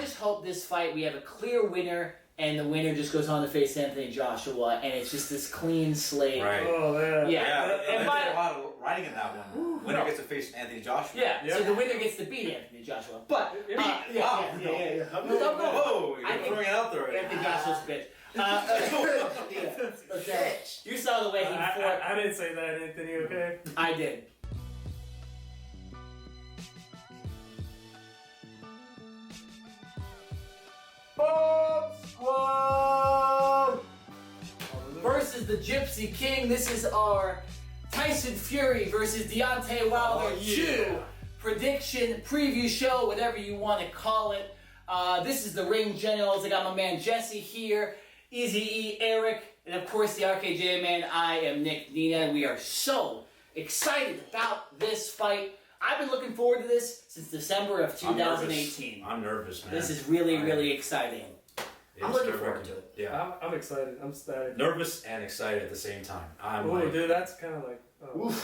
just hope this fight, we have a clear winner, and the winner just goes on to face Anthony Joshua, and it's just this clean slate. Right. Oh, yeah. Yeah. And there's a lot of writing in that one. Winner gets to face Anthony Joshua. Yeah, so the winner gets to beat Anthony Joshua. But, Whoa, you're throwing it out there. Anthony Joshua's a bitch. Okay. You saw the way he fought. I didn't say that, Anthony, okay? I did. Bomb Squad versus the Gypsy King. This is our Tyson Fury versus Deontay Wilder 2 prediction, preview show, whatever you want to call it. This is the Ring Generals. I got my man Jesse here, Easy E, Eric, and of course the RKJ Man. I am Nick Nenad. We are so excited about this fight. I've been looking forward to this since December of 2018. I'm nervous, man. This is really exciting. I'm looking forward to it. Yeah. I'm excited. I'm ecstatic. Nervous and excited at the same time. Dude, that's kind of like...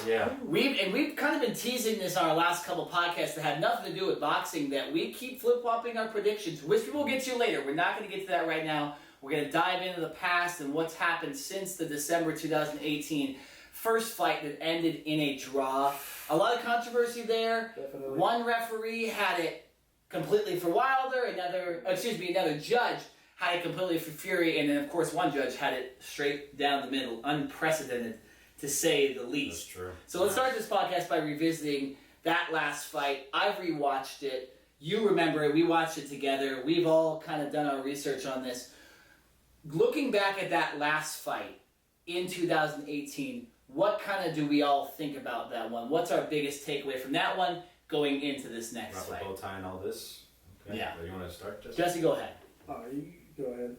Yeah. We've kind of been teasing this on our last couple podcasts that had nothing to do with boxing, that we keep flip-flopping our predictions, which we will get to later. We're not going to get to that right now. We're going to dive into the past and what's happened since the December 2018 first fight that ended in a draw. A lot of controversy there. Definitely. One referee had it completely for Wilder, another judge had it completely for Fury, and then of course one judge had it straight down the middle. Unprecedented, to say the least. That's true. So let's start this podcast by revisiting that last fight. I've rewatched it. You remember it. We watched it together. We've all kind of done our research on this. Looking back at that last fight in 2018, what kind of do we all think about that one? What's our biggest takeaway from that one going into this next Wrap a fight? bow tie and all this. Okay. Yeah. You want to start, Jesse? Jesse, go ahead. Oh, you go ahead.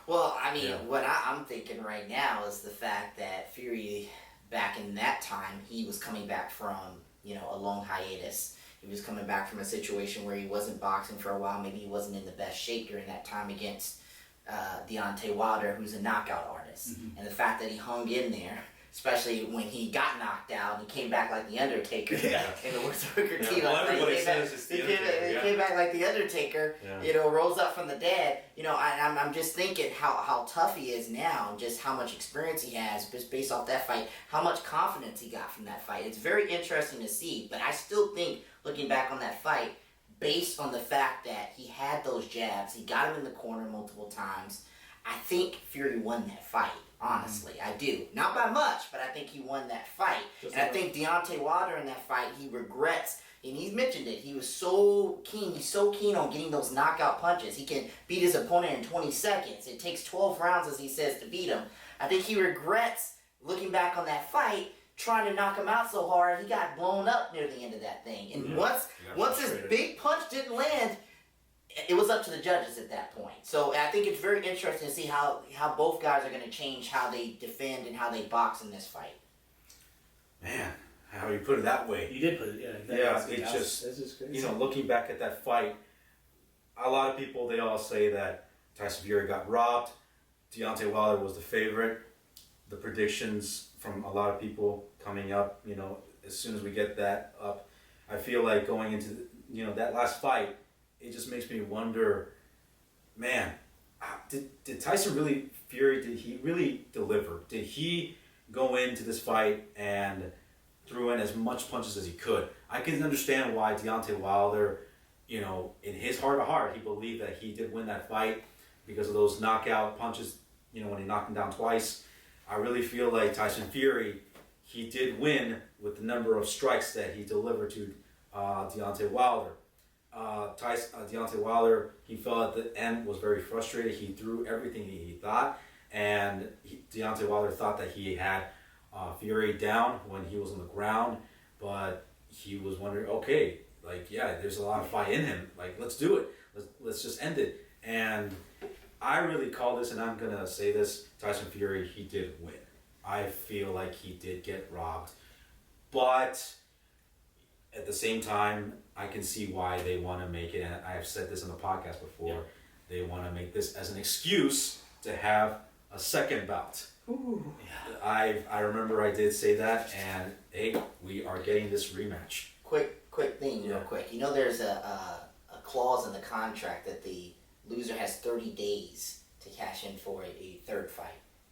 Well, I mean, what I'm thinking right now is the fact that Fury, back in that time, he was coming back from, a long hiatus. He was coming back from a situation where he wasn't boxing for a while. Maybe he wasn't in the best shape during that time against Deontay Wilder, who's a knockout artist. Mm-hmm. And the fact that he hung in there, especially when he got knocked out, and he came back like the Undertaker in the words of Booker T. Well, everybody says it's the Undertaker. He came back like the Undertaker, rose up from the dead. I'm just thinking how tough he is now, and just how much experience he has just based off that fight, how much confidence he got from that fight. It's very interesting to see, but I still think, looking back on that fight, based on the fact that he had those jabs, he got him in the corner multiple times, I think Fury won that fight. Honestly, I do. Not by much, but I think he won that fight. I think Deontay Wilder in that fight, he regrets, and he's mentioned it, he was so keen, he's so keen on getting those knockout punches. He can beat his opponent in 20 seconds. It takes 12 rounds, as he says, to beat him. I think he regrets, looking back on that fight, trying to knock him out so hard, he got blown up near the end of that thing. And once his big punch didn't land, it was up to the judges at that point. So I think it's very interesting to see how both guys are going to change how they defend and how they box in this fight. Man, how you put it that way. You did put it, yeah. Yeah, it's just crazy. Looking back at that fight, a lot of people, they all say that Tyson Fury got robbed. Deontay Wilder was the favorite. The predictions from a lot of people coming up, as soon as we get that up, I feel like going into, that last fight, it just makes me wonder, man, did Tyson Fury, did he really deliver? Did he go into this fight and threw in as much punches as he could? I can understand why Deontay Wilder, in his heart of heart, he believed that he did win that fight because of those knockout punches, when he knocked him down twice. I really feel like Tyson Fury, he did win with the number of strikes that he delivered to Deontay Wilder. Deontay Wilder, he felt at the end was very frustrated. He threw everything he thought, and Deontay Wilder thought that he had Fury down when he was on the ground, but he was wondering, okay, there's a lot of fight in him. Let's do it. Let's just end it. And I really call this, and I'm gonna say this: Tyson Fury, he did win. I feel like he did get robbed, but at the same time, I can see why they want to make it, and I have said this on the podcast before, they want to make this as an excuse to have a second bout. Ooh. I remember I did say that, and hey, we are getting this rematch. Quick thing, real quick. There's a clause in the contract that the loser has 30 days to cash in for a third fight.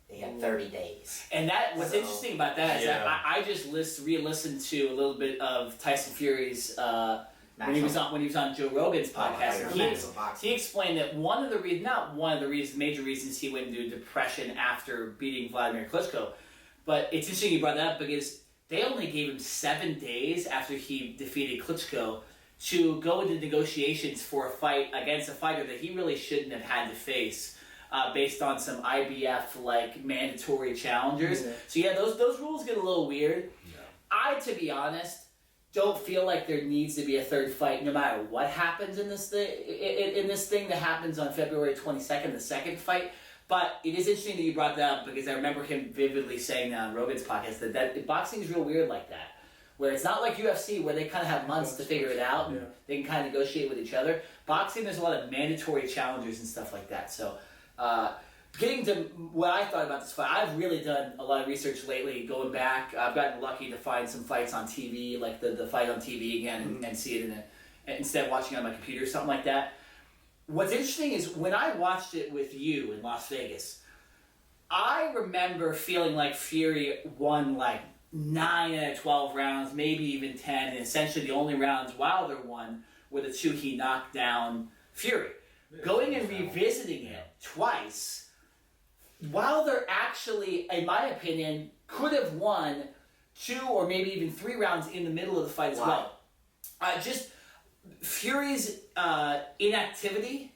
They have 30 days. And what's interesting about that is that I just re-listened to a little bit of Tyson Fury's when he was on Joe Rogan's podcast. He explained that major reasons he went into depression after beating Vladimir Klitschko. But it's interesting you brought that up because they only gave him 7 days after he defeated Klitschko to go into negotiations for a fight against a fighter that he really shouldn't have had to face. Based on some IBF like mandatory challengers. Yeah. So those rules get a little weird. Yeah. I, to be honest, don't feel like there needs to be a third fight no matter what happens in this thing that happens on February 22nd, the second fight. But it is interesting that you brought that up because I remember him vividly saying that on Rogan's podcast that boxing is real weird like that. Where it's not like UFC where they kind of have months to figure it out and they can kind of negotiate with each other. Boxing, there's a lot of mandatory challengers and stuff like that. So getting to what I thought about this fight, I've really done a lot of research lately going back. I've gotten lucky to find some fights on TV, like the fight on TV again, and see it instead of watching it on my computer or something like that. What's interesting is when I watched it with you in Las Vegas, I remember feeling like Fury won like 9 out of 12 rounds, maybe even 10, and essentially the only rounds Wilder won were the 2 he knocked down Fury. Going and revisiting it twice, Wilder actually, in my opinion, could have won 2 or maybe even 3 rounds in the middle of the fight as well. Just Fury's inactivity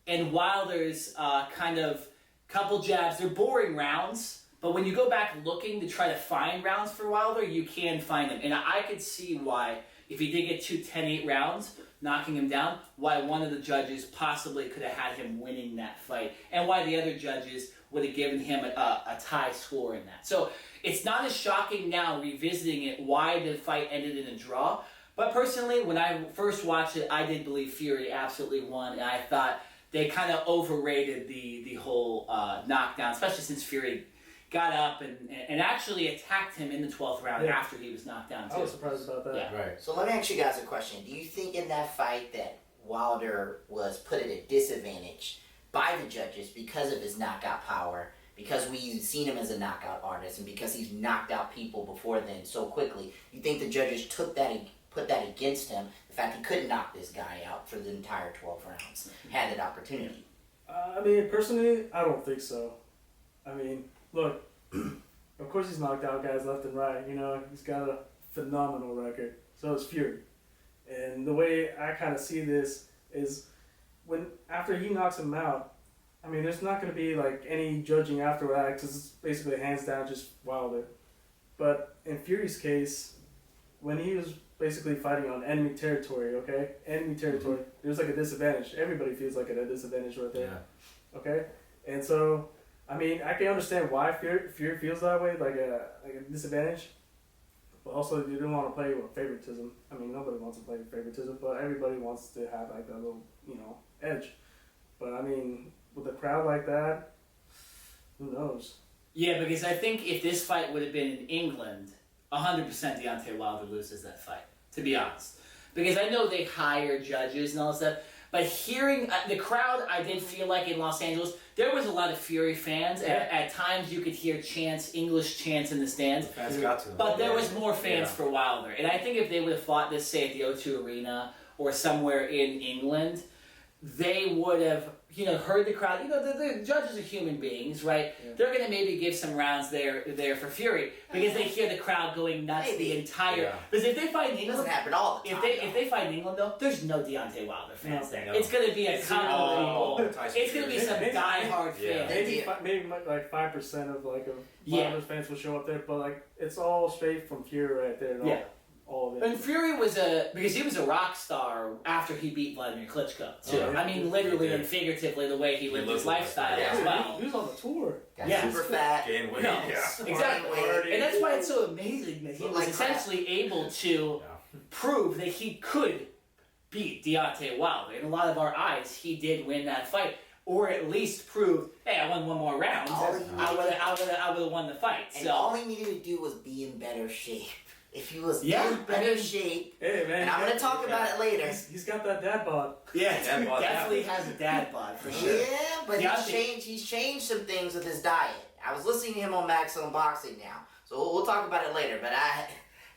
and Wilder's kind of couple jabs. They're boring rounds, but when you go back looking to try to find rounds for Wilder, you can find them. And I could see why, if he did get 2 10-8 rounds, knocking him down, why one of the judges possibly could have had him winning that fight, and why the other judges would have given him a tie score in that. So it's not as shocking now revisiting it why the fight ended in a draw. But personally, when I first watched it, I did believe Fury absolutely won, and I thought they kind of overrated the whole knockdown, especially since Fury got up and actually attacked him in the 12th round after he was knocked down too. I was surprised about that. Yeah. Right. So let me ask you guys a question. Do you think in that fight that Wilder was put at a disadvantage by the judges because of his knockout power, because we've seen him as a knockout artist, and because he's knocked out people before then so quickly? You think the judges put that against him, the fact he couldn't knock this guy out for the entire 12 rounds, had that opportunity? I mean, personally, I don't think so. I mean, look, of course he's knocked out guys left and right. You know, he's got a phenomenal record. So is Fury. And the way I kind of see this is after he knocks him out, I mean, there's not going to be like any judging after that because it's basically hands down just Wilder. But in Fury's case, when he was basically fighting on enemy territory, there's like a disadvantage. Everybody feels like at a disadvantage right there. Yeah. Okay? And so, I mean, I can understand why Fury feels that way, like a disadvantage. But also, you don't want to play with favoritism. I mean, nobody wants to play with favoritism, but everybody wants to have like a little, edge. But I mean, with a crowd like that, who knows? Yeah, because I think if this fight would have been in England, 100% Deontay Wilder loses that fight, to be honest. Because I know they hire judges and all that stuff, but hearing the crowd, I did feel like in Los Angeles, there was a lot of Fury fans. At times you could hear chants, English chants in the stands. The fans got to them. But there was more fans for Wilder. And I think if they would have fought this, say, at the O2 Arena or somewhere in England, they would have, heard the crowd. The judges are human beings, right? Yeah. They're going to maybe give some rounds there for Fury because they hear the crowd going nuts the entire. Yeah. Because if they fight in England, doesn't happen all the time. If they fight in England though, there's no Deontay Wilder fans there. No. It's going to be a couple people. It's going to be some diehard fans. Maybe like 5% of Wilder's fans will show up there, but like it's all straight from Fury right there. And all of it. And Fury because he was a rock star after he beat Vladimir Klitschko too. Oh, yeah. I mean, literally and figuratively, the way he lived his lifestyle as well. He was on the tour. Super fat. Gain weight. Exactly. And that's why it's so amazing that he was essentially able to prove that he could beat Deontay Wilder. In a lot of our eyes, he did win that fight. Or at least prove, hey, I won one more round. I would have won the fight. And all he needed to do was be in better shape. if he was Yeah, in better shape. Hey man, And I'm gonna talk about it later. He's got that dad bod. Yeah, Dad bod, definitely has a dad bod for sure. Yeah, but Deontay- he's changed some things with his diet. I was listening to him on Maximum Boxing now, so we'll talk about it later. But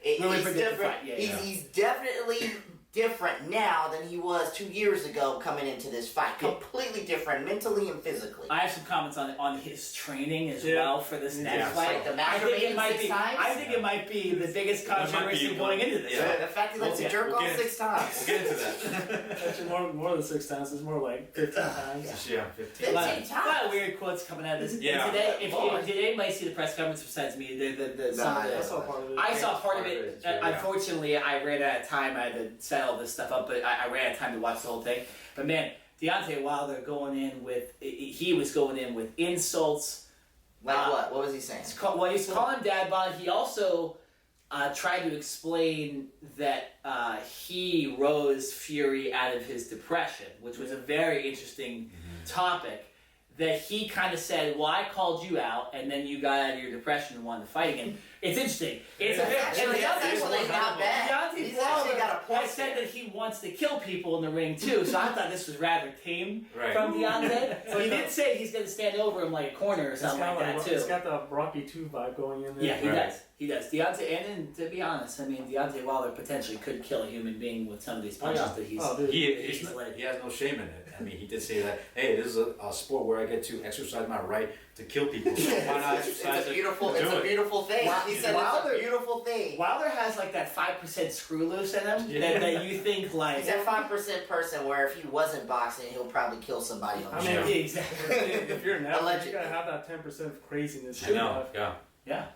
he's different. He's definitely different now than he was 2 years ago coming into this fight. Completely different, mentally and physically. I have some comments on his training as well for this next fight. Like the I think it might six be. times? I think it might be the biggest controversy going into this. Yeah. The fact he lets him jerk off 6 times. We'll get into that. Actually, more than 6 times. It's more like 15 times. Yeah, 15. A lot of weird quotes coming out of this. Yeah. And today, if anybody see the press conference besides me, I saw part of it. I saw part of it. Yeah. Unfortunately, I ran out of time. I had to set all this stuff up, but I ran out of time to watch the whole thing. But man, Deontay Wilder he was going in with insults. Like what? What was he saying? He's calling him dad bod. He also tried to explain that he rose Fury out of his depression, which was a very interesting topic. That he kind of said, well, I called you out, and then you got out of your depression and wanted to fight again. It's interesting. It's Actually, that's actually not bad. Deontay He's actually got a point has said there. that he wants to kill people in the ring too, so I thought this was rather tame from Deontay. So he did say he's going to stand over him like a corner or something like that too. It's got the Rocky 2 vibe going in there. Yeah, he does. He does. Deontay, and then, to be honest, I mean, Deontay Wilder potentially could kill a human being with some of these punches that he's. He has no shame in it. I mean, he did say that, hey, this is a sport where I get to exercise my right to kill people. So why not exercise It's a beautiful it? thing. He said Wilder- it's a beautiful thing. Wilder has like that 5% screw loose in him that you think like. He's that 5% person where if he wasn't boxing, he'll probably kill somebody on the show. Yeah, exactly. If you're an athlete, Allegedly. you gotta have that 10% of craziness. I know, yeah. Yeah.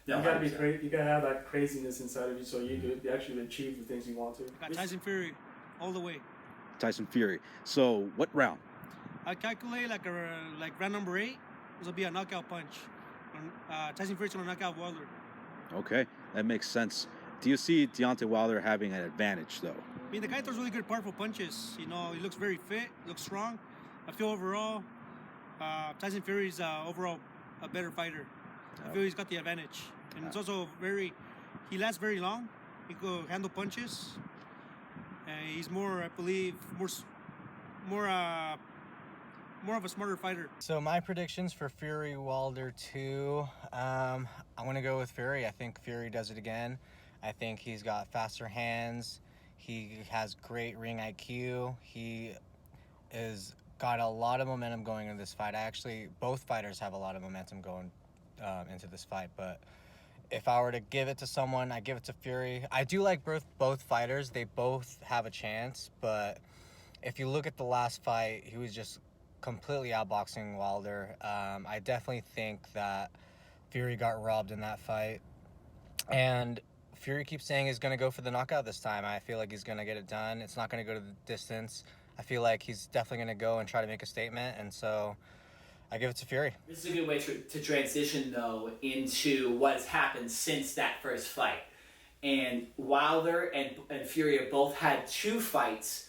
No, You gotta be you gotta have that craziness inside of you so you could actually achieve the things you want to. Got Tyson Fury all the way. Tyson Fury. So, what round? I calculate like round number 8. This will be a knockout punch. Tyson Fury's gonna knock out Wilder. Okay, that makes sense. Do you see Deontay Wilder having an advantage, though? I mean, the guy throws really good, powerful punches. You know, he looks very fit, looks strong. I feel overall, Tyson Fury's overall a better fighter. I feel he's got the advantage, and it's also he lasts very long. He can handle punches. And he's more, I believe, more of a smarter fighter. So my predictions for Fury Wilder 2, I'm going to go with Fury. I think Fury does it again. I think he's got faster hands. He has great ring IQ. He is got a lot of momentum going into this fight. Both fighters have a lot of momentum going into this fight, but if I were to give it to someone, I give it to Fury. I do like both fighters. They both have a chance, but if you look at the last fight, he was just completely outboxing Wilder. I definitely think that Fury got robbed in that fight. And Fury keeps saying he's going to go for the knockout this time. I feel like he's going to get it done. It's not going to go to the distance. I feel like he's definitely going to go and try to make a statement, and so I give it to Fury. This is a good way to transition, though, into what has happened since that first fight. And Wilder and Fury have both had 2 fights,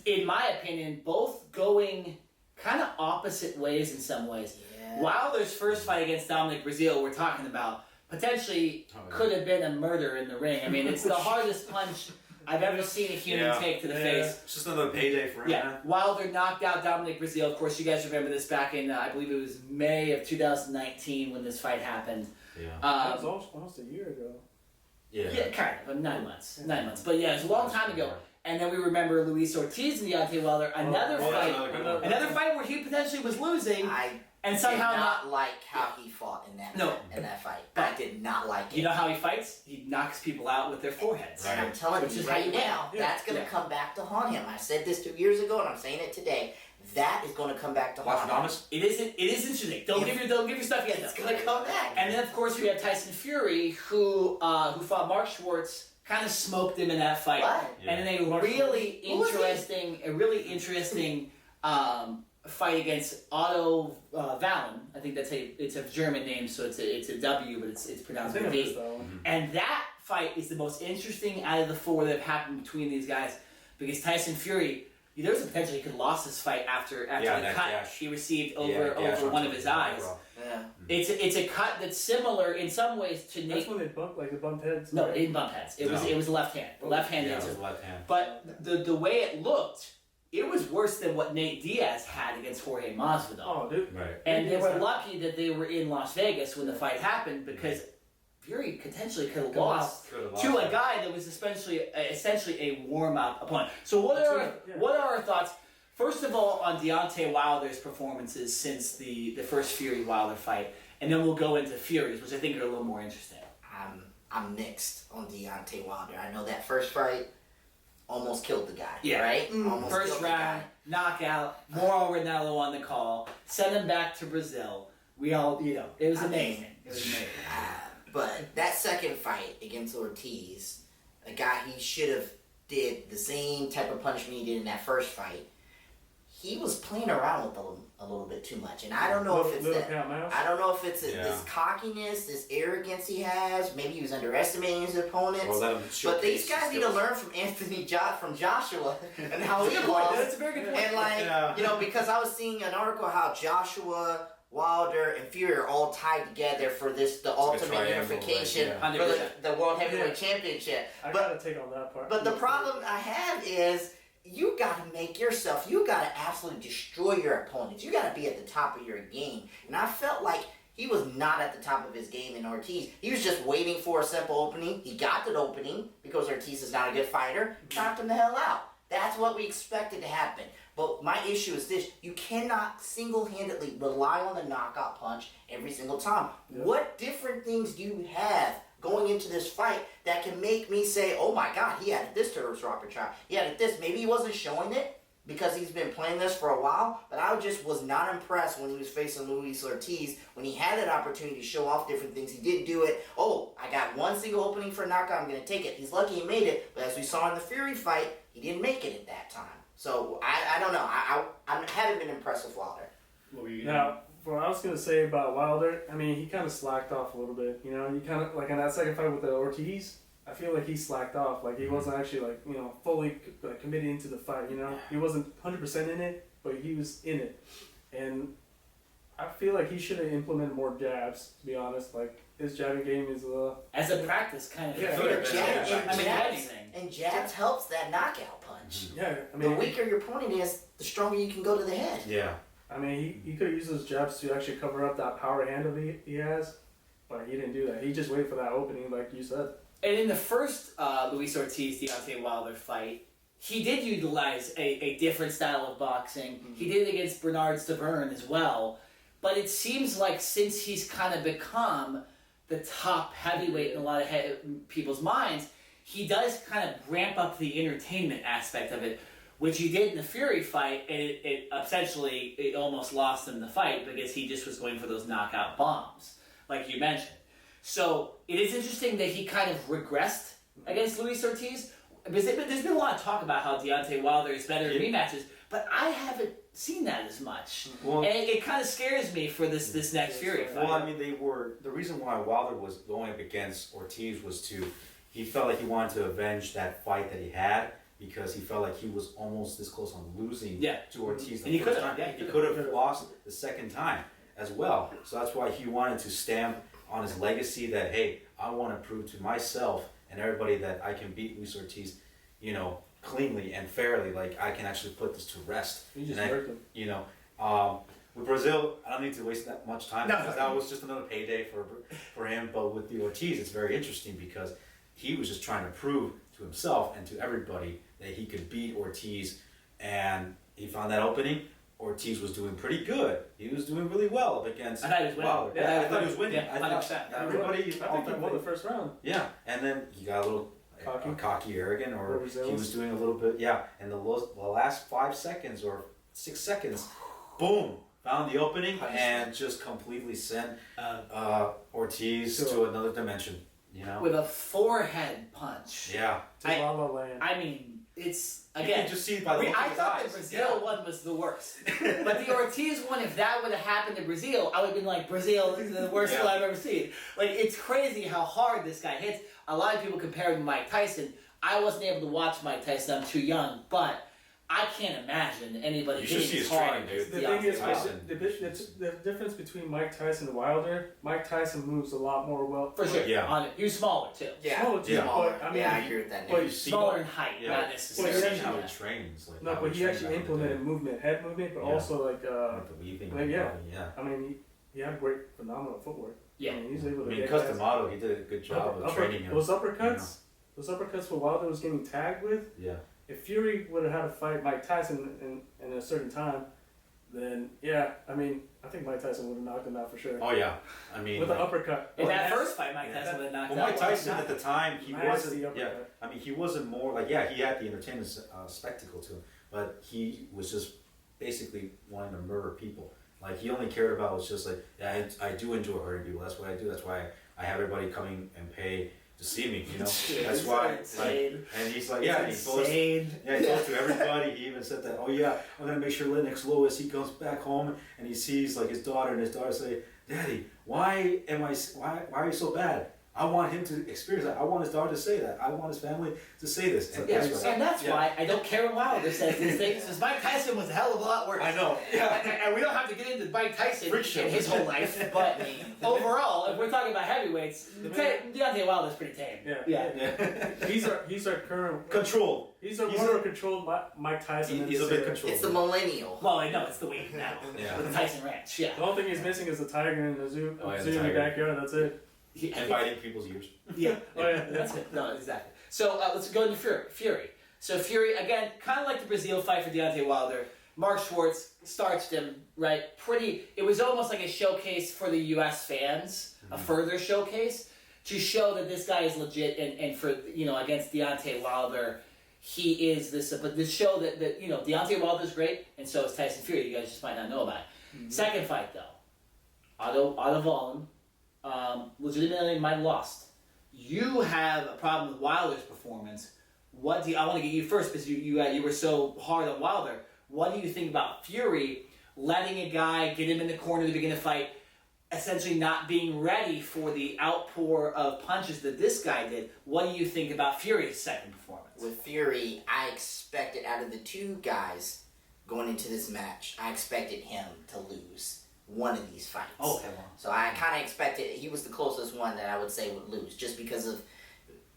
in my opinion, both going kind of opposite ways in some ways. Yeah. Wilder's first fight against Dominic Breazeale, we're talking about, potentially could have been a murder in the ring. I mean, it's the hardest punch I've ever seen a human take to the face. It's just another payday for him. Yeah, Wilder knocked out Dominic Breazeale. Of course, you guys remember this back in, I believe it was May of 2019 when this fight happened. Yeah. That was almost a year ago. Yeah, kind of, 9 months. 9 months. But yeah, it was a long time ago. And then we remember Luis Ortiz and Deontay Wilder, another fight where he potentially was losing. And somehow did not like how he fought in that fight. I did not like it. You know how he fights? He knocks people out with their foreheads. And I'm telling you right now, that's going to come back to haunt him. I said this 2 years ago, and I'm saying it today. That is going to come back to haunt him. It is interesting. Don't give your stuff yet. It's going to come back. And then of course we have Tyson Fury, who fought Mark Schwartz. Kind of smoked him in that fight, and then a really interesting fight against Otto Valen. I think it's a German name, so it's a W, but it's pronounced with V. And that fight is the most interesting out of the 4 that have happened between these guys, because Tyson Fury there was a potential he could have lost this fight after the cut he received over one of his eyes. Yeah. It's a cut that's similar in some ways to Nate. That's when they bumped heads. No, it didn't bump heads. It was left hand. The left hand. Yeah, it was left hand. But the way it looked, it was worse than what Nate Diaz had against Jorge Masvidal. Oh, dude. Right. And they were lucky that they were in Las Vegas when the fight happened because Fury potentially could have lost to a guy that was essentially a warm-up opponent. So what are our thoughts? First of all, on Deontay Wilder's performances since the first Fury-Wilder fight, and then we'll go into Fury's, which I think are a little more interesting. I'm mixed on Deontay Wilder. I know that first fight almost killed the guy, yeah. right? Almost first killed round, knockout, Moro Ranallo on the call, sent him back to Brazil. We all, it was amazing. It was amazing. But that second fight against Ortiz, a guy he should have did the same type of punishment he did in that first fight, he was playing around with a little bit too much, and I don't know if it's this cockiness, this arrogance he has. Maybe he was underestimating his opponents. But these guys need to learn from from Joshua and how he was. That's a very good point. And because I was seeing an article how Joshua, Wilder, and Fury are all tied together for the ultimate unification for the World Heavyweight Championship. I gotta take on that part. But the problem I have is, you got to you got to absolutely destroy your opponents. You got to be at the top of your game. And I felt like he was not at the top of his game in Ortiz. He was just waiting for a simple opening. He got the opening because Ortiz is not a good fighter. Knocked him the hell out. That's what we expected to happen. But my issue is this. You cannot single-handedly rely on the knockout punch every single time. Yeah. What different things do you have going into this fight that can make me say, oh my God, he added this to his repertoire. He added this. Maybe he wasn't showing it because he's been playing this for a while, but I just was not impressed when he was facing Luis Ortiz, when he had that opportunity to show off different things. He didn't do it. Oh, I got one single opening for a knockout, I'm going to take it. He's lucky he made it, but as we saw in the Fury fight, he didn't make it at that time. So, I don't know. I haven't been impressed with Wilder. Now, what I was going to say about Wilder, I mean, he kind of slacked off a little bit. You kind of, like in that second fight with the Ortiz, I feel like he slacked off. Like, he wasn't actually, fully committed into the fight, He wasn't 100% in it, but he was in it. And I feel like he should have implemented more jabs, to be honest. Like, his jabbing game is as a practice kind of. And jabs helps that knockout punch. Yeah, the weaker your opponent is, the stronger you can go to the head. Yeah. I mean, he could have used those jabs to actually cover up that power hand he has, but he didn't do that. He just waited for that opening, like you said. And in the first Luis Ortiz-Deontay Wilder fight, he did utilize a different style of boxing. Mm-hmm. He did it against Bernard Stavern as well. But it seems like since he's kind of become the top heavyweight in a lot of people's minds, he does kind of ramp up the entertainment aspect of it, which he did in the Fury fight, and it almost lost him the fight because he just was going for those knockout bombs, like you mentioned. So it is interesting that he kind of regressed against Luis Ortiz, because there's been a lot of talk about how Deontay Wilder is better in rematches, but I haven't seen that as much. Well, and it kind of scares me for this next Fury fight. Well, I mean, the reason why Wilder was going up against Ortiz was he felt like he wanted to avenge that fight that he had, because he felt like he was almost this close on losing to Ortiz the first time. He could have lost the second time as well. So that's why he wanted to stamp on his legacy that, hey, I want to prove to myself and everybody that I can beat Luis Ortiz, cleanly and fairly. Like, I can actually put this to rest. You just hurt him. With Brazil, I don't need to waste that much time because that was just another payday for him. But with the Ortiz, it's very interesting because he was just trying to prove to himself and to everybody that he could beat Ortiz, and he found that opening. Ortiz was doing pretty good. He was doing really well up against Wilder. I thought he was winning. Yeah, 100%. I think he won the first round. Yeah, and then he got a little cocky, arrogant, or he was doing a little bit, and the last 5 seconds or 6 seconds, boom, found the opening and just completely sent Ortiz to another dimension. With a forehead punch. Yeah. I mean, it's, again, you can just see by the look I of his thought eyes. the Brazil one was the worst. But the Ortiz one, if that would have happened to Brazil, I would have been like, Brazil is the worst one I've ever seen. Like, it's crazy how hard this guy hits. A lot of people compare him to Mike Tyson. I wasn't able to watch Mike Tyson. I'm too young. But I can't imagine anybody You should hitting see as his hard training, as dude. The thing Deontay is, Tyson. the difference between Mike Tyson and Wilder, Mike Tyson moves a lot more well. For sure. Yeah. He was smaller too. Yeah, Smaller too, smaller. but, I mean, I agree with that. but Nick. Smaller in height, Yeah. not You necessarily. Well, see yeah. how he trains. Like, no, how but he trained actually back in the implemented day. head movement, but Yeah. also like, Like the weaving. like, yeah. Yeah. I mean, he had great, phenomenal footwork. Yeah. I mean, he's able I to mean, get Custom guys- Model, he did a good job of training him. Those uppercuts, those uppercuts what Wilder was getting tagged with. Yeah. If Fury would have had to fight Mike Tyson in a certain time, then yeah, I mean, I think Mike Tyson would have knocked him out for sure. Oh yeah. I mean, With an uppercut. In that Well, first fight, Mike Tyson would have knocked well, out Mike Tyson at the time, he nasty wasn't. Yeah. uppercut. I mean, he wasn't more like he had the entertainment spectacle to him, but he was just basically wanting to murder people. Like he only cared about was just like, yeah, I do enjoy hurting people. That's what I do. That's why I have everybody coming and pay to see me. You know, that's why. Like, and he's like, yeah, and he told us, insane. yeah, he told to everybody. He even said that, oh yeah, I'm gonna make sure Lennox Lewis, he comes back home and he sees like his daughter, and his daughter say, Daddy, why are you so bad? I want him to experience that. I want his daughter to say that. I want his family to say this. And Yes, that's and that's why I don't care when Wilder says these things, because Mike Tyson was a hell of a lot worse. I know. Yeah. And we don't have to get into Mike Tyson Freak show. and his whole life, but overall, if we're talking about heavyweights, Deontay Wilder's pretty tame. Yeah. He's our current Control. He's our more controlled Mike Tyson. He's a bit controlled. It's the millennial. Well, I know it's the weight now. Yeah. With the Tyson Ranch, yeah. The only thing he's missing is the tiger in the zoo, Oh, yeah, zoo the in the tiger. backyard. That's it. And biting people's ears. Yeah. Oh yeah. That's it. No, exactly. So let's go into Fury. So Fury, again, kind of like the Brazil fight for Deontay Wilder. Mark Schwartz starched him, right? It was almost like a showcase for the U.S. fans, a further showcase, to show that this guy is legit, and for, against Deontay Wilder, he is this, but this show that Deontay Wilder's great, and so is Tyson Fury. You guys just might not know about it. Mm-hmm. Second fight, though. Otto Vollen, legitimately might have lost. You have a problem with Wilder's performance. I want to get you first because you were so hard on Wilder. What do you think about Fury letting a guy get him in the corner to begin a fight, essentially not being ready for the outpour of punches that this guy did? What do you think about Fury's second performance? With Fury, I expected out of the two guys going into this match, I expected him to lose one of these fights. Oh, okay, well. So I kind of expected he was the closest one that I would say would lose, just because of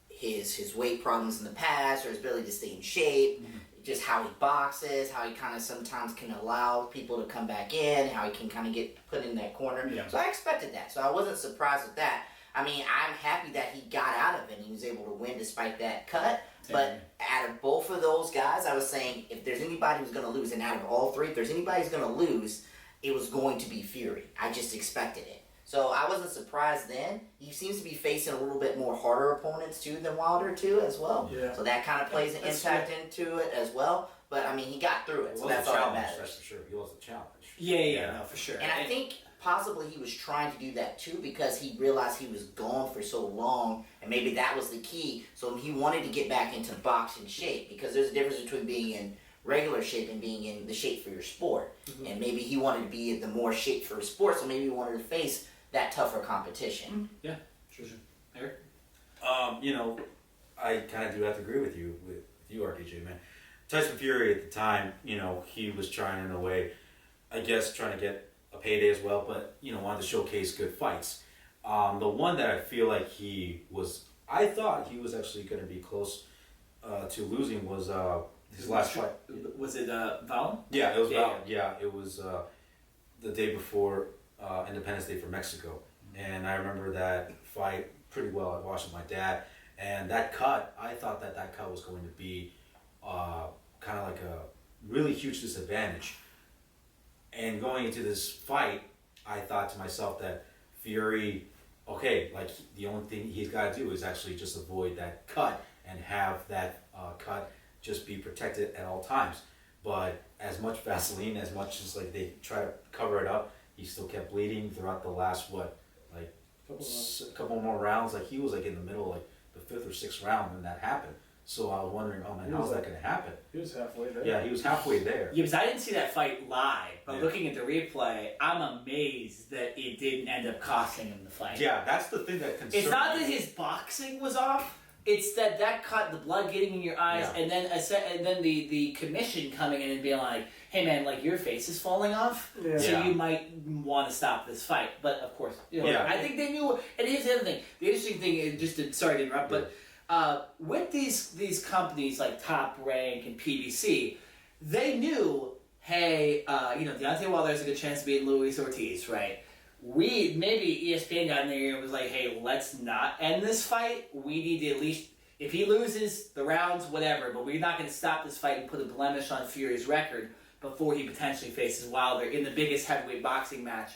his weight problems in the past, or his ability to stay in shape, just how he boxes, how he kind of sometimes can allow people to come back in, how he can kind of get put in that corner. Yeah. So I expected that. So I wasn't surprised with that. I mean, I'm happy that he got out of it and he was able to win despite that cut. But out of both of those guys, I was saying, if there's anybody who's going to lose, and out of all three, if there's anybody who's going to lose, it was going to be Fury. I just expected it. So I wasn't surprised then. He seems to be facing a little bit more harder opponents too than Wilder too as well. Yeah. So that kind of plays an impact into it as well. But I mean, he got through it, so that's all that matters. That's for sure. He was a challenge. Yeah, no, for sure. And I think possibly he was trying to do that too because he realized he was gone for so long, and maybe that was the key. So he wanted to get back into boxing shape, because there's a difference between being in regular shape and being in the shape for your sport. Mm-hmm. And maybe he wanted to be in the more shape for his sport, so maybe he wanted to face that tougher competition. Yeah, sure. Eric? I kind of do have to agree with you, RKJ Man. Tyson Fury at the time, he was trying in a way, I guess, trying to get a payday as well, but, wanted to showcase good fights. The one that I feel like I thought he was actually going to be close to losing was his last fight. Was it Vollen? Yeah, it was Vollen. Yeah, it was the day before Independence Day for Mexico. And I remember that fight pretty well. I watched with my dad. And that cut, I thought that cut was going to be kind of like a really huge disadvantage. And going into this fight, I thought to myself that Fury, the only thing he's got to do is actually just avoid that cut and have that cut just be protected at all times. But as much Vaseline, as much as they try to cover it up, he still kept bleeding throughout the last a couple more rounds. He was in the middle, the fifth or sixth round when that happened. So I was wondering, oh man, how's that going to happen? He was halfway there. Yeah, he was halfway there. Yeah, because I didn't see that fight live, but looking at the replay, I'm amazed that it didn't end up costing him the fight. Yeah, that's the thing that concerns me. It's not that his boxing was off, It's that cut, the blood getting in your eyes, Yeah. and then the commission coming in and being like, "Hey man, like your face is falling off, Yeah. so Yeah. you might want to stop this fight." But of course, Yeah. I think they knew. And here's the other thing: the interesting thing is sorry to interrupt, but with these companies like Top Rank and PBC, they knew, hey, Deontay Wilder has a good chance of beating Luis Ortiz, right? Maybe ESPN got in there and was like, hey, let's not end this fight. We need to at least, if he loses the rounds, whatever, but we're not going to stop this fight and put a blemish on Fury's record before he potentially faces Wilder in the biggest heavyweight boxing match,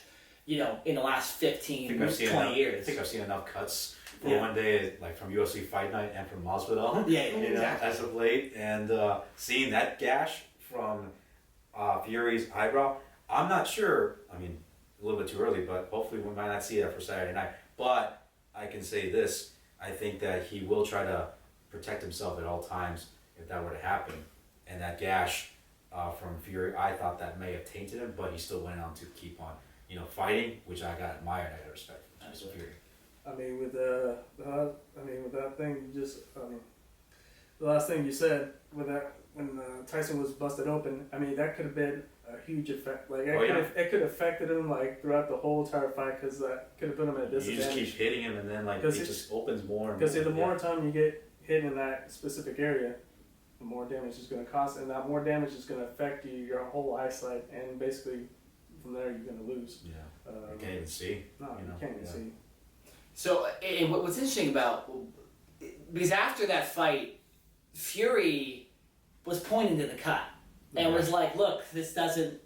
in the last 15, 20 years. I think I've seen enough cuts for one day, like from UFC Fight Night and from Masvidal. Exactly. As of late, and seeing that gash from Fury's eyebrow, I'm not sure. I mean, a little bit too early, but hopefully we might not see that for Saturday night. But I can say this: I think that he will try to protect himself at all times if that were to happen. And that gash from Fury, I thought that may have tainted him, but he still went on to keep on, fighting, which I got admired. I got respect from Tyson Fury. I mean, with that thing, the last thing you said with that when Tyson was busted open, I mean, that could have been a huge effect. Like, it could have affected him like throughout the whole entire fight because that could have put him at a disadvantage. You just keep hitting him, and then it just opens more. Because the more time you get hit in that specific area, the more damage is going to cost, and that more damage is going to affect your whole eyesight, and basically from there you're going to lose. Yeah, you can't even see. No, you can't even see. So, and what's interesting about, because after that fight, Fury was pointing to the cut and was like, "Look, this doesn't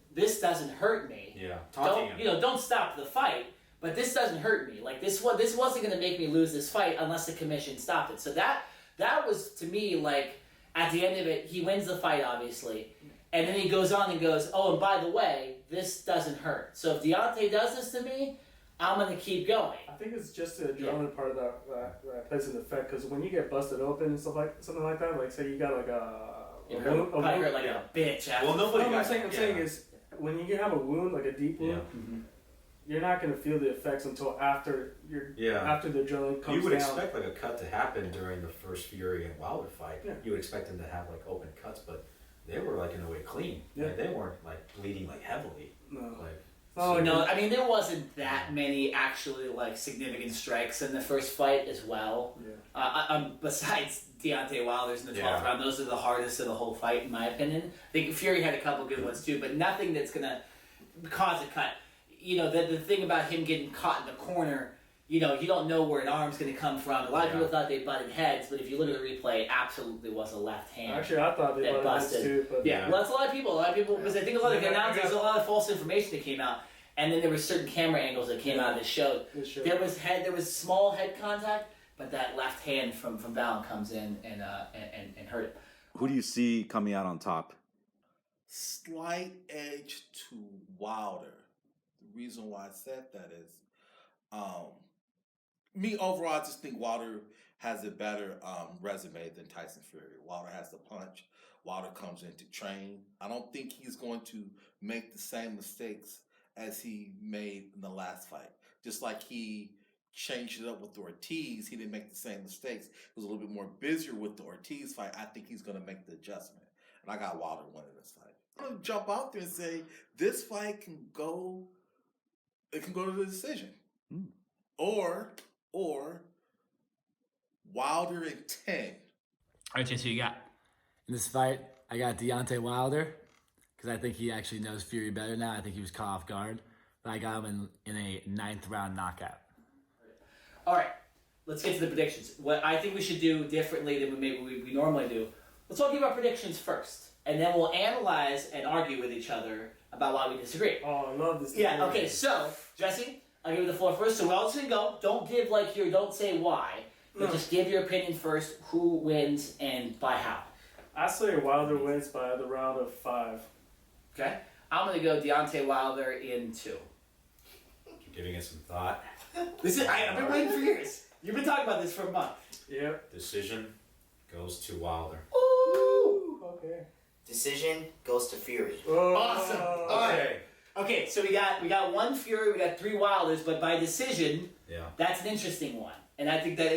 hurt me. Yeah, taunting him. Don't stop the fight, but this doesn't hurt me. Like this wasn't going to make me lose this fight unless the commission stopped it." So that was to me like at the end of it, he wins the fight obviously, and then he goes on and goes, "Oh, and by the way, this doesn't hurt. So if Deontay does this to me, I'm going to keep going." I think it's just the adrenaline part of that plays an effect because when you get busted open and something like that, like say you got like You hurt like a bitch. After Well, nobody. I'm saying is when you have a wound, like a deep wound, you're not going to feel the effects until after after the adrenaline comes down. You would expect like a cut to happen during the first Fury and Wilder fight. Yeah. You would expect them to have like open cuts, but they were like in a way clean. Yeah. Like, they weren't like bleeding like heavily. No. Like. Oh no! I mean, there wasn't that many actually like significant strikes in the first fight as well. Yeah. Besides Deontay Wilder's in the 12th round, those are the hardest of the whole fight, in my opinion. I think Fury had a couple good ones too, but nothing that's gonna cause a cut. The thing about him getting caught in the corner, you don't know where an arm's gonna come from. A lot of people thought they butted heads, but if you look at the replay, it absolutely was a left hand. Actually, I thought they butted heads too. But well, that's a lot of people. Because I think a lot of announcers, there's a lot of false information that came out. And then there were certain camera angles that came out of this show. There was small head contact, but that left hand from Valen comes in and hurt it. Who do you see coming out on top? Slight edge to Wilder. The reason why I said that is, me overall, I just think Wilder has a better resume than Tyson Fury. Wilder has the punch. Wilder comes in to train. I don't think he's going to make the same mistakes as he made in the last fight. Just like he changed it up with Ortiz, he didn't make the same mistakes. He was a little bit more busier with the Ortiz fight. I think he's going to make the adjustment. And I got Wilder winning this fight. I'm going to jump out there and say, this fight can go to the decision. Or Wilder in 10. All right, Chase, who you got? In this fight, I got Deontay Wilder. Because I think he actually knows Fury better now. I think he was caught off guard. But I got him in a 9th round knockout. All right, let's get to the predictions. What I think we should do differently than we normally do, let's all give our predictions first. And then we'll analyze and argue with each other about why we disagree. Oh, I love this. Yeah, okay, so, Jesse, I'll give you the floor first. So we're all just going to go. Don't give don't say why. But just give your opinion first, who wins and by how. I say Wilder wins by the round of 5. Okay, I'm gonna go Deontay Wilder in 2. Giving it some thought. I've been waiting for years. You've been talking about this for a month. Yep. Decision goes to Wilder. Ooh. Okay. Decision goes to Fury. Oh. Awesome. All right. Okay, so we got 1 Fury, we got 3 Wilders, but by decision, that's an interesting one. And I think that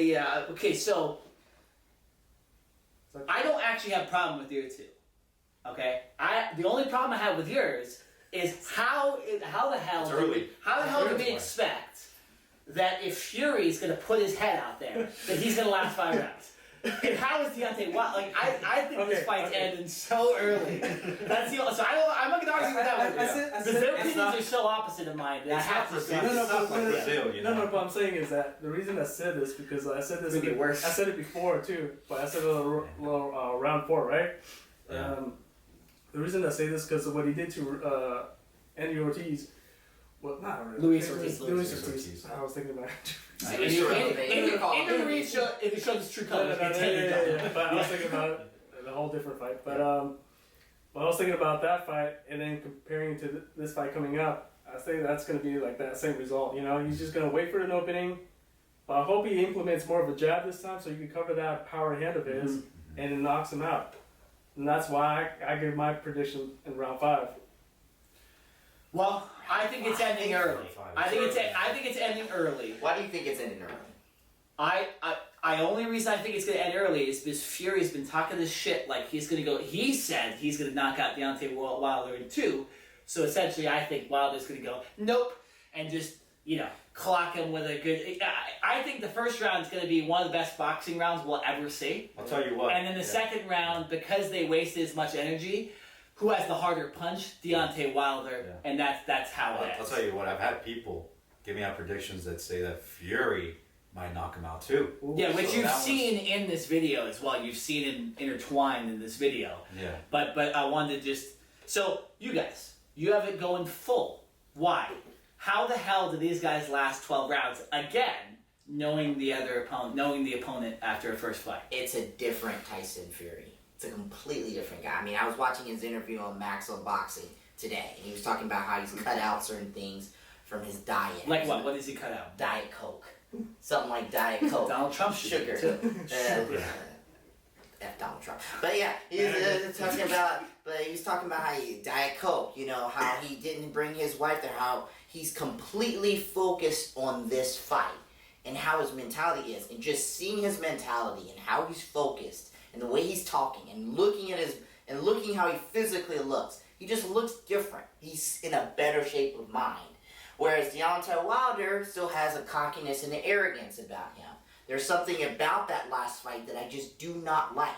okay, so I don't actually have a problem with your two. Okay? The only problem I have with yours is how the hell do we expect that if Fury's going to put his head out there, that he's going to last 5 rounds? And how is Deontay Wilder? Like, I think this fight's ending so early. That's the so I'm not going to argue with that one. Because their opinions are so opposite of mine. That I have to say. No, but I'm saying is that the reason I said this, because I said this. I said it before too, but I said it on round 4, right? Yeah. The reason I say this because of what he did to Andy Ortiz. Well, not really. Luis Ortiz. I was thinking about it. It shows his true colors. Yeah. But I was thinking about it, a whole different fight. But I was thinking about that fight and then comparing to this fight coming up. I think that's going to be like that same result. You know, he's just going to wait for an opening. But I hope he implements more of a jab this time so you can cover that power hand of his and it knocks him out. And that's why I give my prediction in round 5. Well, I think it's ending early. I think it's ending early. Why do you think it's ending early? I only reason I think it's going to end early is because Fury's been talking this shit like he's going to go. He said he's going to knock out Deontay Wilder in 2. So essentially, I think Wilder's going to go nope and just clock him with a good. I think the first round is going to be one of the best boxing rounds we'll ever see. I'll tell you what. And then the second round, because they wasted as much energy. Who has the harder punch? Deontay Wilder, and that's how it is. I'll tell you what, I've had people give me out predictions that say that Fury might knock him out too. Yeah, which you've seen in this video as well. You've seen him intertwined in this video. Yeah. But I wanted to just... So, you guys, you have it going full. Why? How the hell do these guys last 12 rounds? Again, knowing the opponent after a first fight. It's a different Tyson Fury. It's a completely different guy. I mean, I was watching his interview on Max on Boxing today, and he was talking about how he's cut out certain things from his diet. Like what? What does he cut out? Diet Coke. Something like Diet Coke. Donald Trump sugar. F Donald Trump. But yeah, he was talking about how he Diet Coke, how he didn't bring his wife there, how he's completely focused on this fight and how his mentality is. And just seeing his mentality and how he's focused and the way he's talking and looking how he physically looks. He just looks different. He's in a better shape of mind. Whereas Deontay Wilder still has a cockiness and an arrogance about him. There's something about that last fight that I just do not like.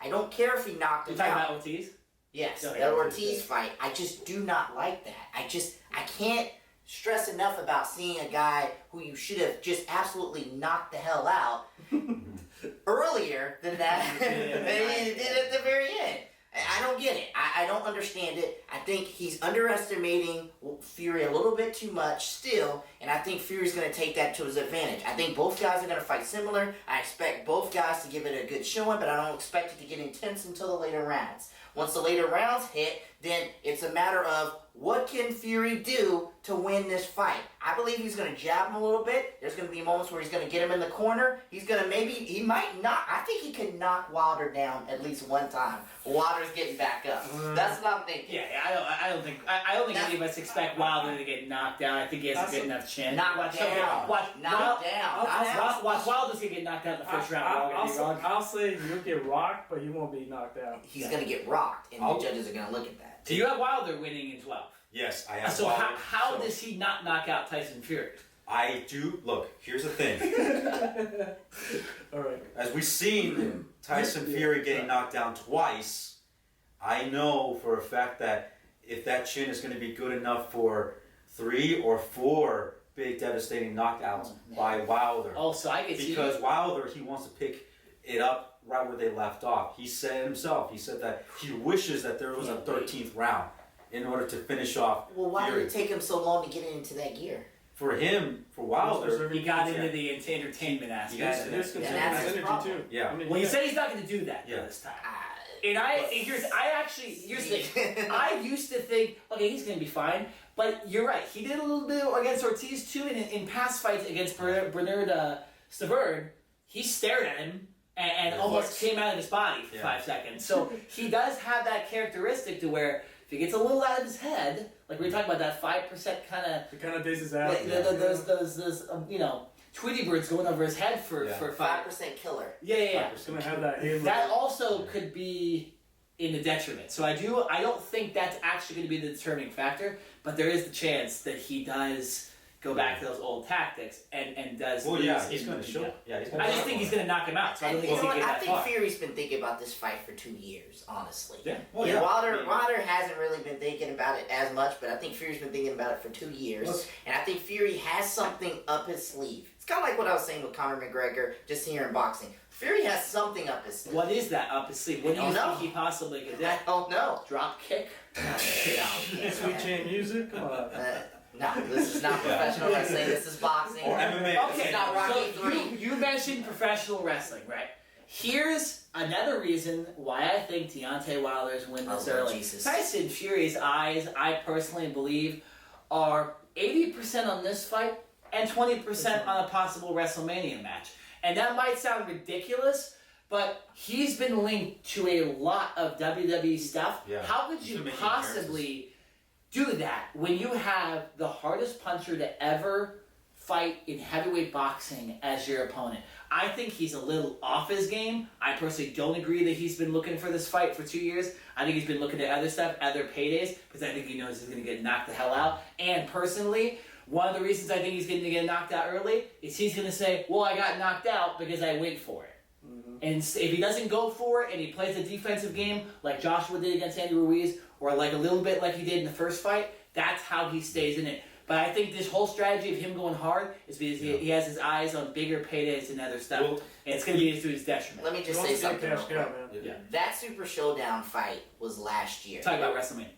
I don't care if he knocked him out. You're talking about Ortiz? Yes, the Ortiz fight. I just do not like that. I can't stress enough about seeing a guy who you should have just absolutely knocked the hell out earlier than that than he did at the very end. I don't get it. I don't understand it. I think he's underestimating Fury a little bit too much still, and I think Fury's going to take that to his advantage. I think both guys are going to fight similar. I expect both guys to give it a good showing, but I don't expect it to get intense until the later rounds. Once the later rounds hit, then it's a matter of what can Fury do to win this fight. I believe he's going to jab him a little bit. There's going to be moments where he's going to get him in the corner. He might not. I think he can knock Wilder down at least one time. Wilder's getting back up. That's what I'm thinking. Yeah, I don't think any of us expect Wilder to get knocked down. I think he has a good enough chance. Knocked down. Watch Wilder's going to get knocked out in the first round. I'll say he'll get rocked, but he won't be knocked out. He's going to get rocked, and the judges are going to look at that. So you have Wilder winning in 12. Yes, I have. So Wilder. how does he not knock out Tyson Fury? I do. Look, here's the thing. All right. As we've seen Tyson Fury getting knocked down twice, I know for a fact that if that chin is going to be good enough for 3 or 4 big devastating knockouts by Wilder. Oh, so I get because Wilder, he wants to pick it up right where they left off. He said himself, that he wishes that there was a 13th round in order to finish off. Well, why did it take him so long to get into that gear? For Wilder, he got into the entertainment aspect. Energy too. Yeah. Well, he said he's not going to do that this time. And here's the thing. I used to think, okay, he's going to be fine. But you're right. He did a little bit against Ortiz too, and in past fights against Bernard Stavern, he stared at him and almost came out of his body for 5 seconds. So he does have that characteristic to where if he gets a little out of his head, like we were talking about that 5% kind of... It kind of days his ass. Those Tweety Bird's going over his head for 5% killer. Yeah. It's gonna have that halo. That also could be in the detriment. So I don't think that's actually going to be the determining factor, but there is the chance that he does go back to those old tactics and does. Well, lose he's in going the to show. Yeah, he's going I to. just think he's going to knock him out. So I don't think he's going to get I that think far. Fury's been thinking about this fight for 2 years, honestly. Yeah. Well, Yeah, yeah. Wilder hasn't really been thinking about it as much, but I think Fury's been thinking about it for 2 years. Look. And I think Fury has something up his sleeve. It's kind of like what I was saying with Conor McGregor just here in boxing. Fury has something up his sleeve. What is that up his sleeve? What do you I don't think he possibly could do? I don't know. Drop kick? Sweet chain music. Come on. No, this is not professional wrestling. This is boxing. Or MMA. This Okay, is not Rocky so 3. you mentioned professional wrestling, right? Here's another reason why I think Deontay Wilder's win this Oh, Lord early. Jesus. Tyson Fury's eyes, I personally believe, are 80% on this fight and 20% on a possible WrestleMania match. And that might sound ridiculous, but he's been linked to a lot of WWE stuff. Yeah. How could He's you been making possibly do that when you have the hardest puncher to ever fight in heavyweight boxing as your opponent? I think he's a little off his game. I personally don't agree that he's been looking for this fight for 2 years. I think he's been looking at other stuff, other paydays, because I think he knows he's going to get knocked the hell out. And personally, one of the reasons I think he's going to get knocked out early is he's going to say, well, I got knocked out because I went for it. And if he doesn't go for it and he plays a defensive game like Joshua did against Andy Ruiz, or like a little bit like he did in the first fight, that's how he stays in it. But I think this whole strategy of him going hard is because he has his eyes on bigger paydays and other stuff. Well, and it's going to be to his detriment. Let me just He say wants to get something. cashed real out, quick. man. Yeah. That Super Showdown fight was last year. Talk about WrestleMania.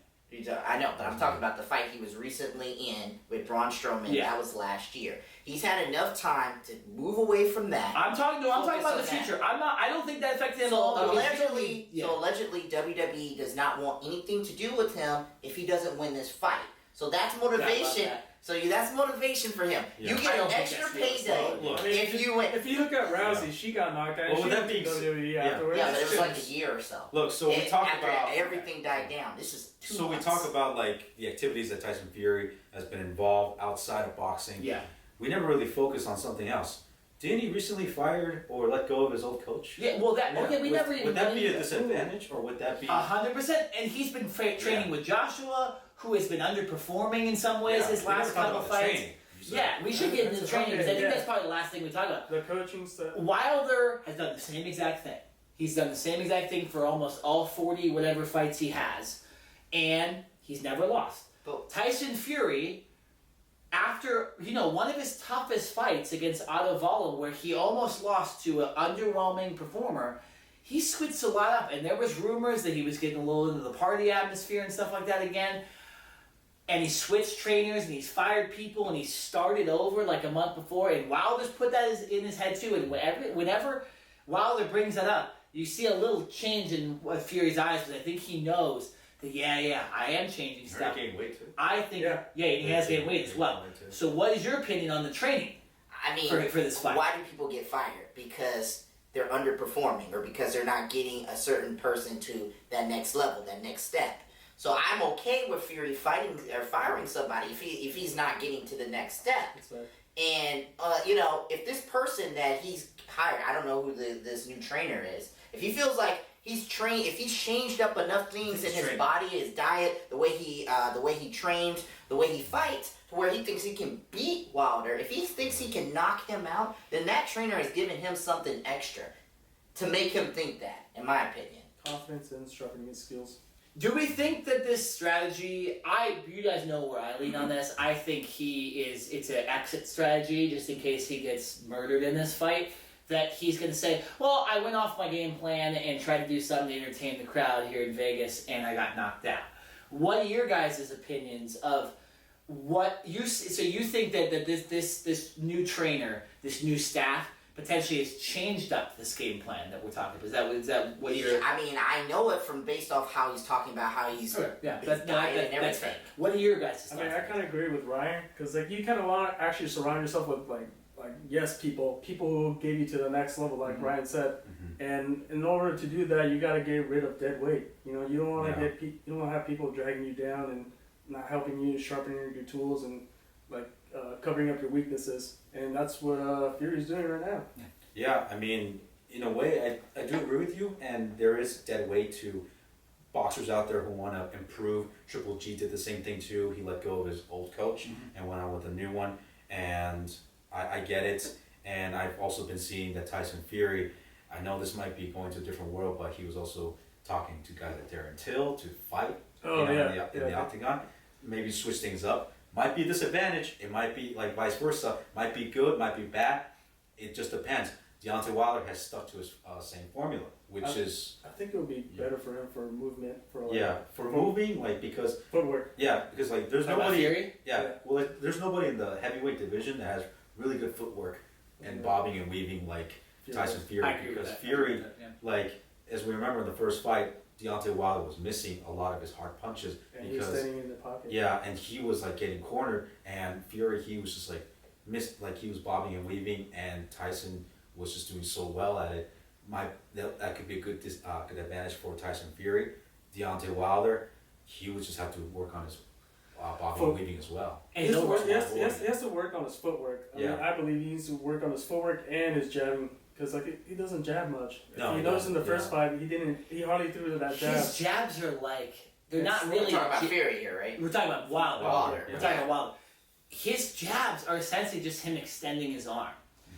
I know, but I'm talking about the fight he was recently in with Braun Strowman. Yeah. That was last year. He's had enough time to move away from that. I'm talking about the Focus on that. future. I don't think that affected him at So all. allegedly, Yeah. WWE does not want anything to do with him if he doesn't win this fight. So that's motivation. that. So that's motivation for him. Yeah. You I get don't an think extra that's realistic. payday Look, if you win. If you look at Rousey, she got knocked out. Well, She with that went being to WWE yeah. afterwards. Yeah, but it was like a year or so. Look, so we talk after about everything died down. This is 2 So we months. talk about like the activities that Tyson Fury has been involved outside of boxing. Yeah. We never really focus on something else. Didn't he recently fired or let go of his old coach? Yeah, well, that okay. We never even. Would that went be a into disadvantage, or would that be? 100%. And he's been training with Joshua, who has been underperforming in some ways his we never last talked couple about the fights. training, you said. Yeah, we should get into the That's training because I think okay, that's probably the last thing we talk about. The coaching stuff. Wilder has done the same exact thing. He's done the same exact thing for almost all 40 whatever fights he has, and he's never lost. But- Tyson Fury, after one of his toughest fights against Otto Wallin, where he almost lost to an underwhelming performer, he switched a lot up, and there was rumors that he was getting a little into the party atmosphere and stuff like that again. And he switched trainers, and he's fired people, and he started over like a month before. And Wilder's put that in his head too. And whenever Wilder brings that up, you see a little change in Fury's eyes, because I think he knows that I am changing He stuff. already gained weight too. I think Yeah. he has gained weight as well. Weight too. So what is your opinion on the training I mean, for this fight? why do people get fired? Because they're underperforming, or because they're not getting a certain person to that next level, that next step. So I'm okay with Fury fighting or firing somebody if he's not getting to the next step. It's like, And if this person that he's hired, I don't know who this new trainer is. If he feels like he's trained, if he's changed up enough things in his body, his diet, the way he trains, the way he fights, to where he thinks he can beat Wilder. If he thinks he can knock him out, then that trainer has given him something extra to make him think that, in my opinion. confidence and sharpening his skills. Do we think that this strategy, you guys know where I lean on this, I think it's an exit strategy just in case he gets murdered in this fight, that he's going to say, well, I went off my game plan and tried to do something to entertain the crowd here in Vegas and I got knocked out. What are your guys' opinions of what you think that this new trainer, this new staff, potentially has changed up this game plan that we're talking about? Is that what you're... I mean, I know it from based off how he's talking about how he's Okay, yeah, his diet and that's everything. fair. What are your guys' I thoughts? mean, I kind of agree with Ryan because you kind of want to actually surround yourself with like yes people who gave you to the next level, like Ryan said. And in order to do that, you got to get rid of dead weight. You don't want to you don't want to have people dragging you down and not helping you, sharpening your tools and covering up your weaknesses, and that's what Fury's doing right now. Yeah, I mean, in a way, I do agree with you, and there is dead weight to boxers out there who want to improve. Triple G did the same thing too. He let go of his old coach and went on with a new one, and I get it. And I've also been seeing that Tyson Fury, I know this might be going to a different world, but he was also talking to guys like Darren Till to fight in the octagon. Maybe switch things up. Might be a disadvantage. It might be like vice versa. Might be good, might be bad. It just depends. Deontay Wilder has stuck to his same formula, which is... I think it would be better for him for movement. For moving, like, because... Footwork. Yeah, because, like, there's nobody... Fury? Yeah, well, like, there's nobody in the heavyweight division that has really good footwork and bobbing and weaving like Tyson Fury. I agree with Because that. Fury, like, as we remember in the first fight, Deontay Wilder was missing a lot of his hard punches. And he was standing in the pocket. Yeah, and he was, like, getting cornered, and Fury, he was just, like, he was bobbing and weaving, and Tyson was just doing so well at it. That could be a good advantage for Tyson Fury. Deontay Wilder, he would just have to work on his bobbing and weaving as well. And he has to work on his footwork. I believe he needs to work on his footwork and his jabbing, because he doesn't jab much. No, you noticed in the first fight, he hardly threw that jab. His jabs are like, they're not really... We're talking about Fury here, right? We're talking about Wilder. Yeah. We're talking about Wilder. His jabs are essentially just him extending his arm.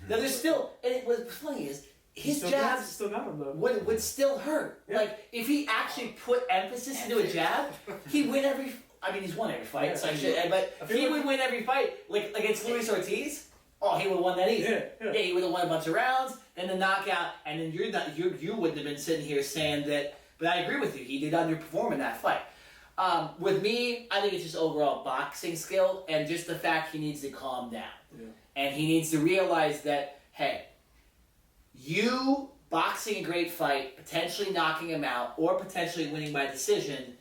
Now there's still, and what's funny is, his jabs still got him, though. would still hurt. Yeah. Like, if he actually put emphasis into a jab, he'd win every... I mean, he's won every fight, so but he would win every fight. Like, against Luis Ortiz, he would have won that easy. Yeah. He would have won a bunch of rounds, then the knockout, and then you wouldn't have been sitting here saying that... But I agree with you, he did underperform in that fight. With me, I think it's just overall boxing skill, and just the fact he needs to calm down. Yeah. And he needs to realize that, hey, you boxing a great fight, potentially knocking him out, or potentially winning by decision,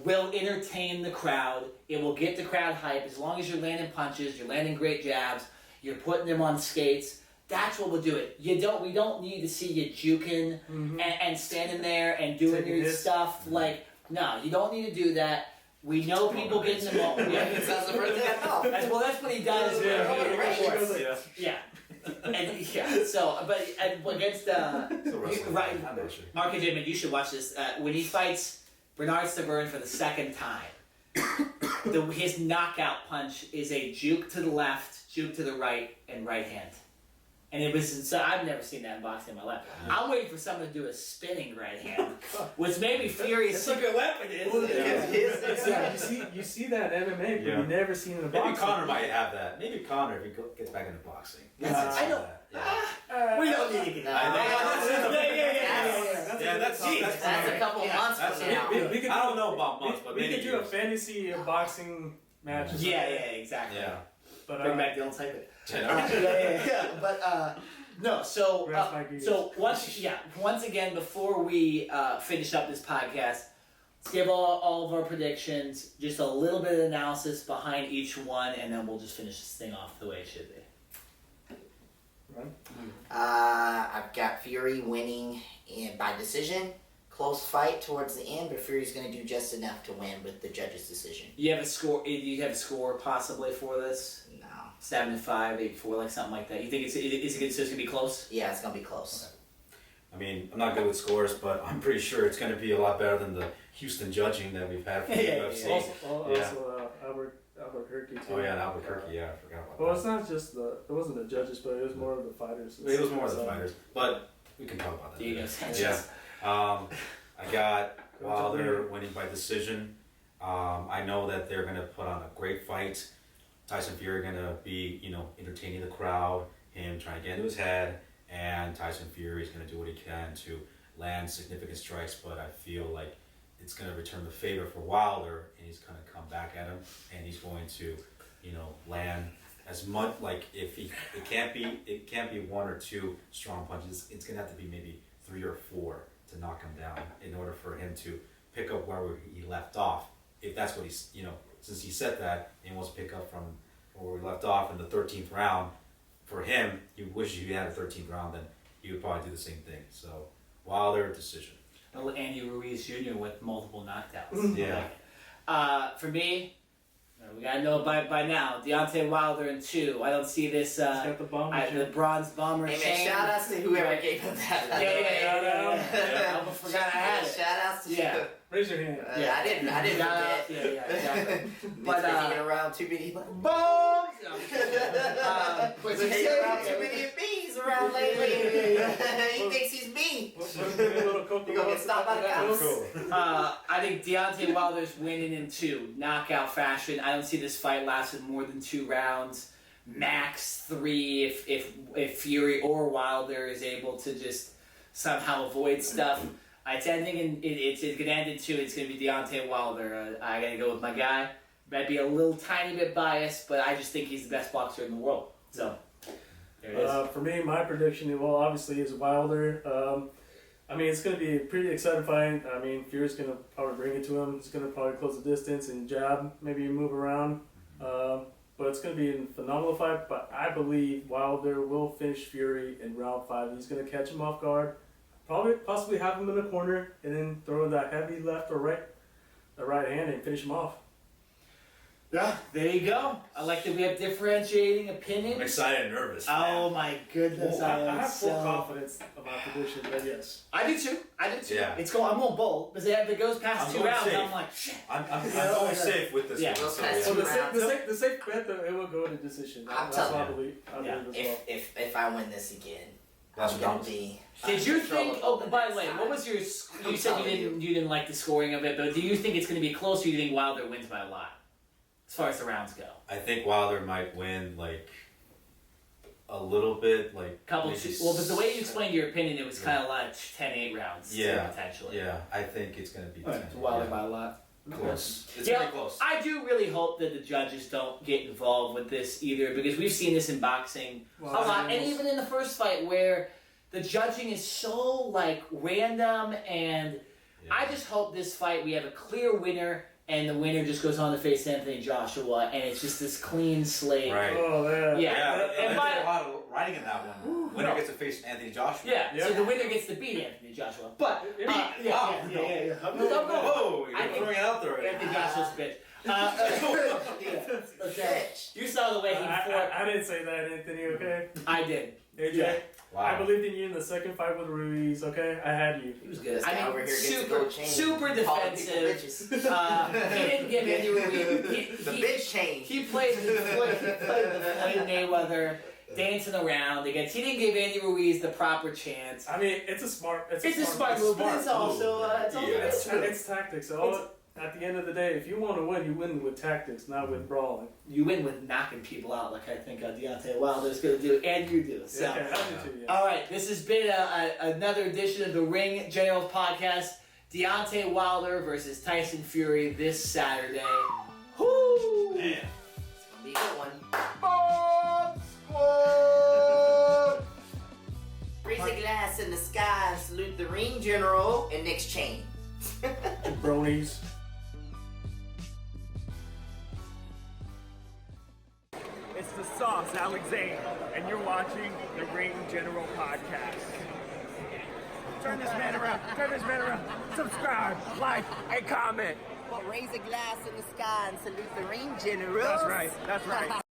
will entertain the crowd. It will get the crowd hype. As long as you're landing punches, you're landing great jabs, you're putting them on skates, that's what will do it. We don't need to see you juking and standing there and doing your stuff. Like, no, you don't need to do that. We know people get in the moment. That's the first thing I thought. That's what he does. But against RKJ Man, you should watch this. When he fights Bernard Stavern for the second time, his knockout punch is a juke to the left, juke to the right, and right hand. And it was, so I've never seen that in boxing in my life. I'm waiting for someone to do a spinning right hand, which maybe Fury's secret weapon is. You see that in MMA, but you never seen it in boxing. Maybe Conor might have that. Maybe Conor, if he gets back into boxing. I don't. We don't need to get That's a couple months from now. I don't know about months, but maybe we could do a fantasy boxing match. Yeah, exactly. Yeah. But bring back the old cycle. But no. So once again, before we finish up this podcast, let's give all of our predictions, just a little bit of analysis behind each one, and then we'll just finish this thing off the way it should be. I've got Fury winning by decision. Close fight towards the end, but Fury's going to do just enough to win with the judge's decision. You have a score? Do you have a score possibly for this? No. 7-5, 8-4, like something like that. You think it's going to be close? Yeah, it's going to be close. Okay. I mean, I'm not good with scores, but I'm pretty sure it's going to be a lot better than the Houston judging that we've had from the UFC. Also, Albuquerque too. Oh yeah, Albuquerque. Yeah, I forgot about that. Well, it's not just it wasn't the judges, but it was more of the fighters. It was more of the fighters, but we can talk about that. Yeah. I got Wilder winning by decision. I know that they're going to put on a great fight. Tyson Fury going to be, entertaining the crowd, him trying to get into his head, and Tyson Fury is going to do what he can to land significant strikes, but I feel like it's going to return the favor for Wilder, and he's going to come back at him, and he's going to, land as much, like, if it can't be one or two strong punches, it's going to have to be maybe 3 or 4 to knock him down in order for him to pick up where he left off. If that's what he's, since he said that, and he wants to pick up from where we left off in the 13th round, for him, he wishes he had a 13th round, then he would probably do the same thing. So, Wilder, decision. Little Andy Ruiz Jr. with multiple knockdowns. Yeah. For me, We gotta know by now. Deontay Wilder in 2. I don't see this. Got the bomber The bronze bomber Hey chain. man, shout outs to whoever gave him that. Yeah. I almost forgot I had it. Shout outs to Raise your hand. I didn't forget. Yeah, exactly. But hanging around too many bombs. What's He's hanging around too many bees around lately. He thinks he's me. You gonna get stopped by the cops? I think Deontay Wilder's winning in 2, knockout fashion. I don't see this fight lasting more than 2 rounds, max 3 if Fury or Wilder is able to just somehow avoid stuff. I think it's going to end in 2. It's going to be Deontay Wilder. I got to go with my guy. Might be a little tiny bit biased, but I just think he's the best boxer in the world. So, there it is. For me, my prediction, well, obviously, is Wilder. I mean, it's going to be a pretty exciting fight. I mean, Fury's going to probably bring it to him. He's going to probably close the distance and jab, maybe move around. But it's going to be a phenomenal fight. But I believe Wilder will finish Fury in round 5. He's going to catch him off guard. Possibly have him in the corner and then throw that heavy left or right hand and finish him off. Yeah, there you go. I like that we have differentiating opinions. I'm excited and nervous. Oh my goodness! I have full confidence of my prediction, but yes. I do too. Yeah. I'm going bold because if it goes past I'm 2 going rounds, safe. I'm like shit. I'm going safe with this one. So, Okay. Well, the safe bet though, it will go to decision. I'm That's what telling I believe. I believe as well. If I win this again, That's I'm what gonna I'm be. Did you think? Oh, by the way, next what time. was your? You said you didn't like the scoring of it, but do you think it's going to be close, or do you think Wilder wins by a lot, as far as the rounds go? I think Wilder might win like a little bit, like Couple. maybe But the way you explained your opinion, it was kind of like 10-8 rounds. Yeah, potentially. Yeah, I think it's going to be All 10. right, so Wilder by a lot. Close. It's Yeah, pretty close. I do really hope that the judges don't get involved with this either, because we've seen this in boxing a lot, and even in the first fight where the judging is so like random, and I just hope this fight we have a clear winner, and the winner just goes on to face Anthony Joshua, and it's just this clean slate. Right. Oh, yeah. Yeah. And by a lot of writing in that one. Winner gets to face Anthony Joshua. Yeah, so the winner gets to beat Anthony Joshua. But, yeah. Whoa, you're I think- throwing it out there. Anthony Joshua's a bitch. Okay. You saw the way he fought. I didn't say that, Anthony, okay? I did. AJ, Yeah. Wow. I believed in you in the second fight with Ruiz, okay? I had you. He was good. This guy I over mean, here gets the gold chain. super Calling people defensive. bitches. He didn't give Andy Ruiz. The bitch chain. He played the Floyd Mayweather dancing around against. He didn't give Andy Ruiz the proper chance. I mean, it's a smart move, but it's also It's tactics. So at the end of the day, if you want to win, you win with tactics, not with brawling. You win with knocking people out, like I think Deontay Wilder is going to do, and you do. So. Yeah, I do too, yeah. All right, this has been another edition of the Ring Generals podcast. Deontay Wilder versus Tyson Fury this Saturday. Whoo! Man. It's gonna be a good one. Bomb Squad! Raise a glass in the sky and salute the ring general and Nick's chain. Bronies. It's the Sauce, Alexander, and you're watching the Ring General Podcast. Turn this man around, subscribe, like, and comment. But raise a glass in the sky and salute the ring general. That's right.